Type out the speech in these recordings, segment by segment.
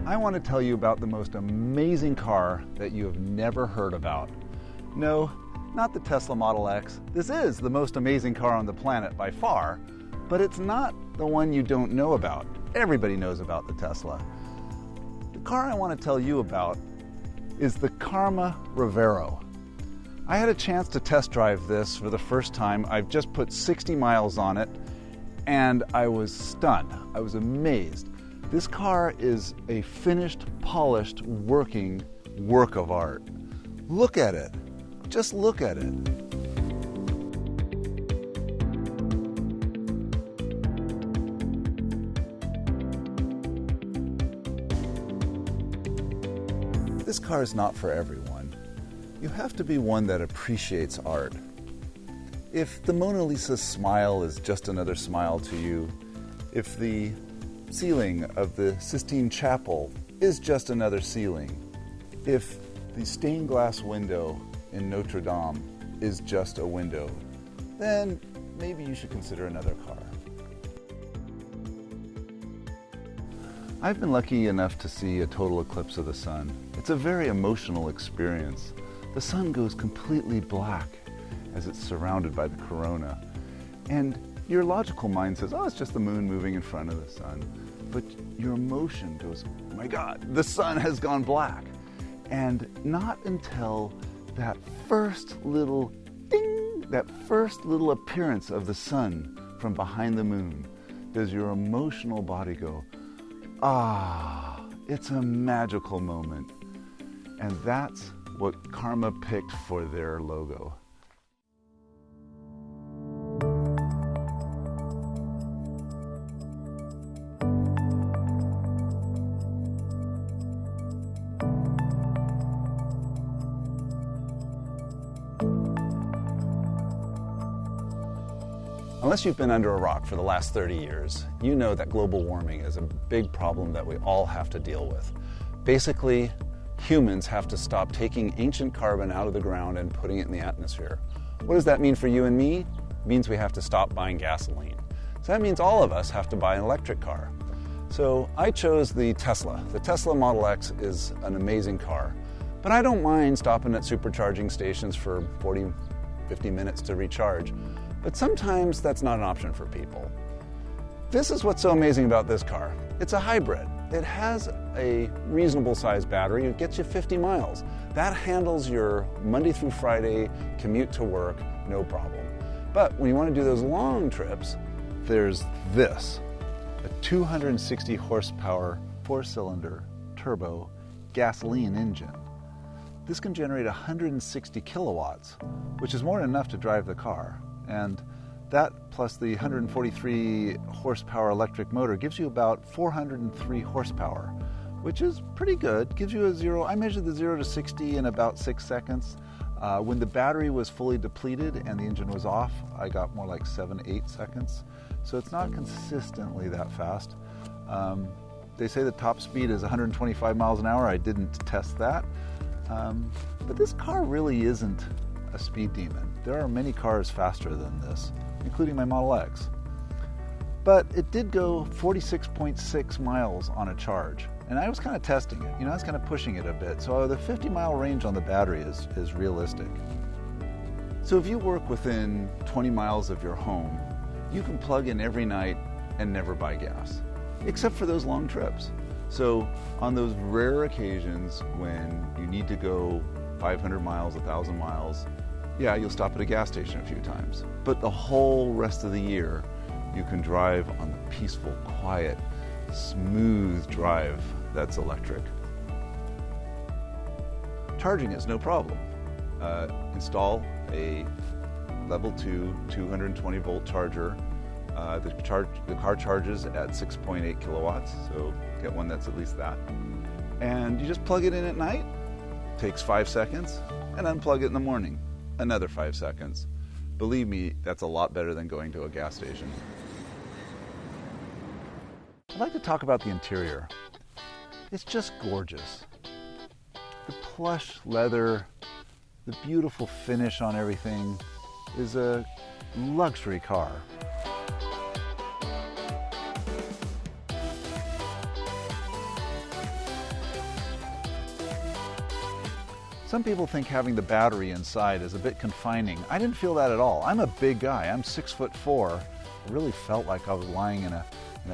I want to tell you about the most amazing car that you have never heard about. No, not the Tesla Model X. This is the most amazing car on the planet by far, but it's not the one you don't know about. Everybody knows about the Tesla. The car I want to tell you about is the Karma Revero. I had a chance to test drive this for the first time. I've just put 60 miles on it, and I was stunned. I was amazed. This car is a finished, polished, working work of art. Look at it. Just look at it. This car is not for everyone. You have to be one that appreciates art. If the Mona Lisa's smile is just another smile to you, if the ceiling of the Sistine Chapel is just another ceiling, if the stained glass window in Notre Dame is just a window, then maybe you should consider another car. I've been lucky enough to see a total eclipse of the sun. It's a very emotional experience. The sun goes completely black as it's surrounded by the corona. And your logical mind says, oh, it's just the moon moving in front of the sun. But your emotion goes, oh my God, the sun has gone black. And not until that first little ding, that first little appearance of the sun from behind the moon, does your emotional body go, ah, it's a magical moment. And that's what Karma picked for their logo. Unless you've been under a rock for the last 30 years, you know that global warming is a big problem that we all have to deal with. Basically, humans have to stop taking ancient carbon out of the ground and putting it in the atmosphere. What does that mean for you and me? It means we have to stop buying gasoline. So that means all of us have to buy an electric car. So I chose the Tesla. The Tesla Model X is an amazing car, but I don't mind stopping at supercharging stations for 40, 50 minutes to recharge. But sometimes that's not an option for people. This is what's so amazing about this car. It's a hybrid. It has a reasonable sized battery. It gets you 50 miles. That handles your Monday through Friday commute to work, no problem. But when you want to do those long trips, there's this, a 260 horsepower, 4-cylinder, turbo, gasoline engine. This can generate 160 kilowatts, which is more than enough to drive the car. And that plus the 143 horsepower electric motor gives you about 403 horsepower, which is pretty good. Gives you a zero. I measured the 0 to 60 in about 6 seconds. When the battery was fully depleted and the engine was off, I got more like 7-8 seconds. So it's not consistently that fast. They say the top speed is 125 miles an hour. I didn't test that. But this car really isn't a speed demon. There are many cars faster than this, including my Model X. But it did go 46.6 miles on a charge, and I was kind of testing it. I was kind of pushing it a bit, so the 50-mile range on the battery is realistic. So if you work within 20 miles of your home, you can plug in every night and never buy gas, except for those long trips. So on those rare occasions when you need to go 500 miles, 1,000 miles, yeah, you'll stop at a gas station a few times. But the whole rest of the year, you can drive on the peaceful, quiet, smooth drive that's electric. Charging is no problem. Install a level 2 220 volt charger. The car charges at 6.8 kilowatts, so get one that's at least that. And you just plug it in at night, takes 5 seconds, and unplug it in the morning. Another 5 seconds. Believe me, that's a lot better than going to a gas station. I'd like to talk about the interior. It's just gorgeous. The plush leather, the beautiful finish on everything is a luxury car. Some people think having the battery inside is a bit confining. I didn't feel that at all. I'm a big guy. I'm 6'4". I really felt like I was lying in a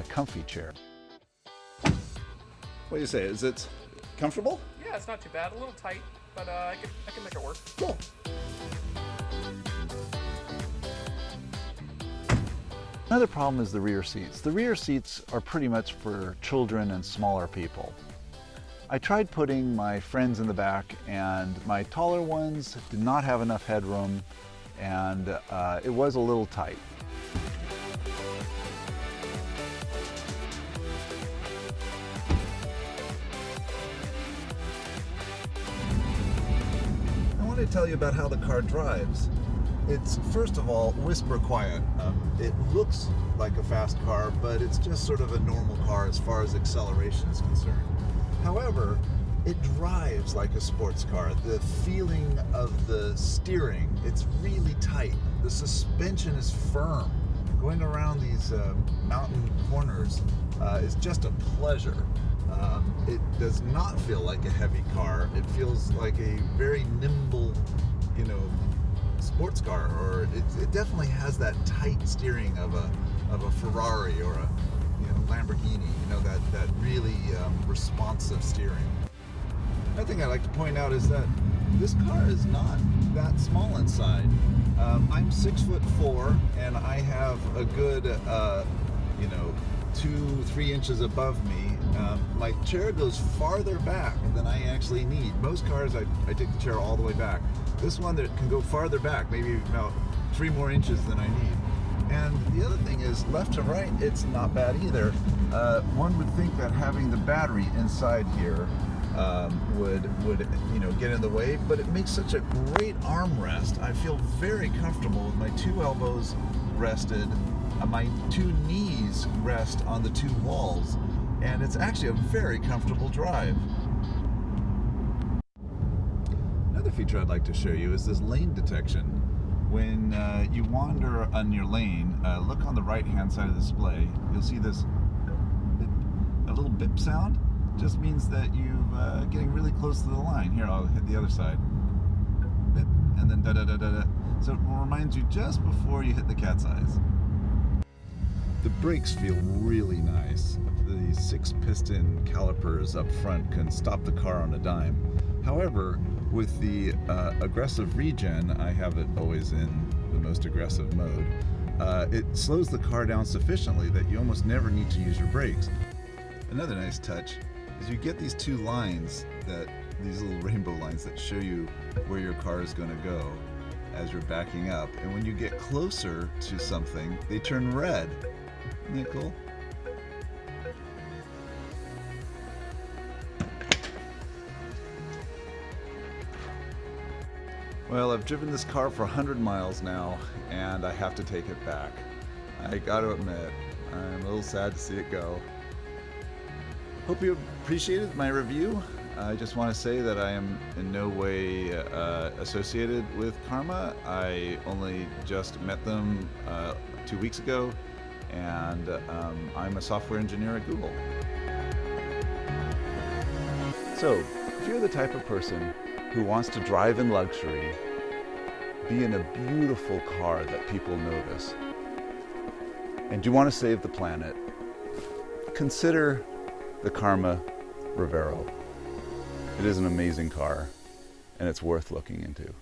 comfy chair. What do you say? Is it comfortable? Yeah, it's not too bad. A little tight, but I can make it work. Cool. Another problem is the rear seats. The rear seats are pretty much for children and smaller people. I tried putting my friends in the back, and my taller ones did not have enough headroom, and it was a little tight. I want to tell you about how the car drives. It's, first of all, whisper quiet. It looks like a fast car, but it's just sort of a normal car as far as acceleration is concerned. However, it drives like a sports car. The feeling of the steering, it's really tight. The suspension is firm. Going around these mountain corners is just a pleasure. It does not feel like a heavy car. It feels like a very nimble, sports car, or it definitely has that tight steering of a Ferrari or a Lamborghini. That really responsive steering. Another thing I'd like to point out is that this car is not that small inside. I'm 6'4", and I have a good 2-3 inches above me. My chair goes farther back than I actually need. Most cars I take the chair all the way back. This one that can go farther back, maybe about 3 more inches than I need. And the other thing is, left to right, it's not bad either. One would think that having the battery inside here would get in the way, but it makes such a great armrest. I feel very comfortable with my 2 elbows rested. My 2 knees rest on the 2 walls, and it's actually a very comfortable drive. Another feature I'd like to show you is this lane detection. When you wander on your lane, look on the right-hand side of the display. You'll see this a little bip sound. Just means that you're getting really close to the line. Here, I'll hit the other side. Bip, and then da-da-da-da-da. So it reminds you just before you hit the cat's eyes. The brakes feel really nice. The 6-piston calipers up front can stop the car on a dime. However, with the aggressive regen, I have it always in the most aggressive mode, it slows the car down sufficiently that you almost never need to use your brakes. Another nice touch is you get these 2 lines, these little rainbow lines that show you where your car is going to go as you're backing up. And when you get closer to something, they turn red. Isn't that cool? Well, I've driven this car for 100 miles now, and I have to take it back. I got to admit, I'm a little sad to see it go. Hope you appreciated my review. I just want to say that I am in no way associated with Karma. I only just met them 2 weeks ago, and I'm a software engineer at Google. So, if you're the type of person who wants to drive in luxury, be in a beautiful car that people notice, and you want to save the planet, consider the Karma Revero. It is an amazing car, and it's worth looking into.